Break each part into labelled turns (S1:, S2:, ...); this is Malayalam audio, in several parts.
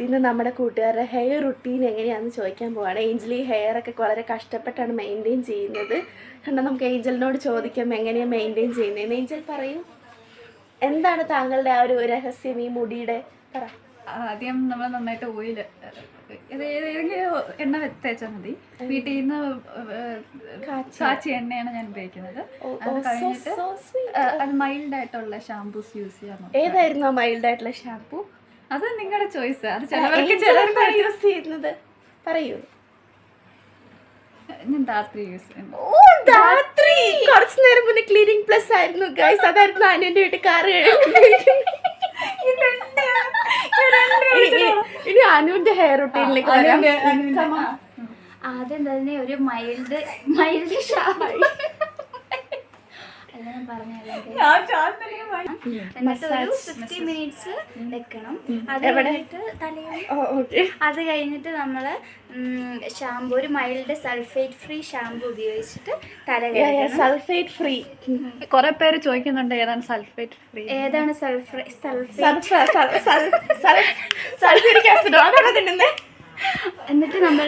S1: ഇന്ന് നമ്മുടെ കൂട്ടുകാരുടെ ഹെയർ റുട്ടീൻ എങ്ങനെയാണെന്ന് ചോദിക്കാൻ പോവാണ്. ഏഞ്ചൽ ഈ ഹെയർ ഒക്കെ വളരെ കഷ്ടപ്പെട്ടാണ് മെയിൻറ്റെയിൻ ചെയ്യുന്നത്. കാരണം നമുക്ക് ഏഞ്ചലിനോട് ചോദിക്കാം എങ്ങനെയാണ് മെയിൻറ്റെയിൻ ചെയ്യുന്നത്. ഏഞ്ചൽ പറയൂ, എന്താണ് താങ്കളുടെ ആ ഒരു രഹസ്യം ഈ മുടിയുടെ? പറ.
S2: ആദ്യം നമ്മൾ നന്നായിട്ട് ഓയിൽ ഏതെങ്കിലും എണ്ണ തേച്ചാൽ മതി. വീട്ടിൽ നിന്ന് കാച്ചിയ എണ്ണയാണ് ഞാൻ ഉപയോഗിക്കുന്നത്. അത് കഴിഞ്ഞിട്ട് അത് മൈൽഡ് ആയിട്ടുള്ള ഷാംപൂസ് യൂസ് ചെയ്യാൻ.
S1: ഏതായിരുന്നു ആ മൈൽഡ് ആയിട്ടുള്ള ഷാംപൂ?
S2: അത് നിങ്ങളുടെ ചോയ്സ്. അത്
S1: ചിലർക്ക് യൂസ് ചെയ്യുന്നത് പറയൂ.
S2: ഞാൻ ധാത്രി യൂസ് ചെയ്യുന്നു.
S1: ധാത്രി കുറച്ചു നേരം മുന്നേ ക്ലീനിങ് പ്ലസ് ആയിരുന്നു ഗൈസ്. അതായിരുന്നു അനുവിന്റെ വീട്ടിൽ കാറ് ഇനി അനുവിന്റെ ഹെയർ റുട്ടീനിലേക്ക് വരാം.
S3: ആദ്യം തന്നെ ഒരു മൈൽഡ് ഷാമ്പൂ എന്നിട്ട് ഒരു 50 മിനിറ്റ്സ് വെക്കണം. അത് കഴിഞ്ഞിട്ട് അത് കഴിഞ്ഞിട്ട് നമ്മള് ഷാമ്പൂ ഒരു മൈൽഡ് സൾഫേറ്റ് ഫ്രീ ഷാമ്പൂ ഉപയോഗിച്ചിട്ട് തല കഴുകണം.
S1: Sulphate free.
S2: കുറെ പേര് ചോദിക്കുന്നുണ്ട് ഏതാണ് സൾഫേറ്റ് ഫ്രീ,
S3: ഏതാണ്
S1: സൾഫ്യൂരിക് ആസിഡോ അതാണ് തിന്നുന്നത്.
S3: എന്നിട്ട് നമ്മൾ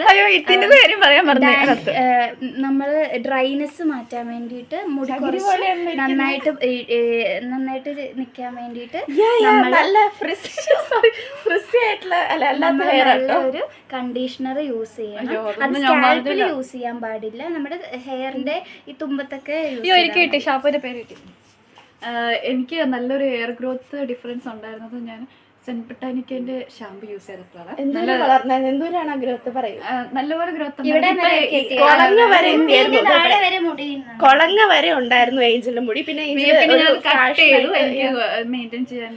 S3: നമ്മള് ഡ്രൈനെസ് മാറ്റാൻ വേണ്ടിയിട്ട് മുടി നന്നായിട്ട് നിക്കാൻ വേണ്ടിയിട്ട് ഒരു കണ്ടീഷണർ യൂസ് ചെയ്യണം. അത് സ്കാൽപ്പിൽ യൂസ് ചെയ്യാൻ പാടില്ല. നമ്മുടെ ഹെയറിന്റെ ഈ തുമ്പത്തൊക്കെ
S2: ഷാപ്പുവിന്റെ പേര് കിട്ടി. എനിക്ക് നല്ലൊരു ഹെയർ ഗ്രോത്ത് ഡിഫറൻസ് ഉണ്ടായിരുന്നത് ഞാൻ സെന്റ് ബൊട്ടാനിക്കലിന്റെ ഷാമ്പു യൂസ് ചെയ്തപ്പോഴാണ്. നല്ലപോലെ ഗ്രോത്ത്
S1: കൊളങ്ങ വരെ ഉണ്ടായിരുന്നു ഏഞ്ചലിന്റെ മുടി. പിന്നെ
S2: ഞാൻ കട്ട് ചെയ്തു. എനിക്ക് മെയിൻറ്റെയിൻ ചെയ്യാൻ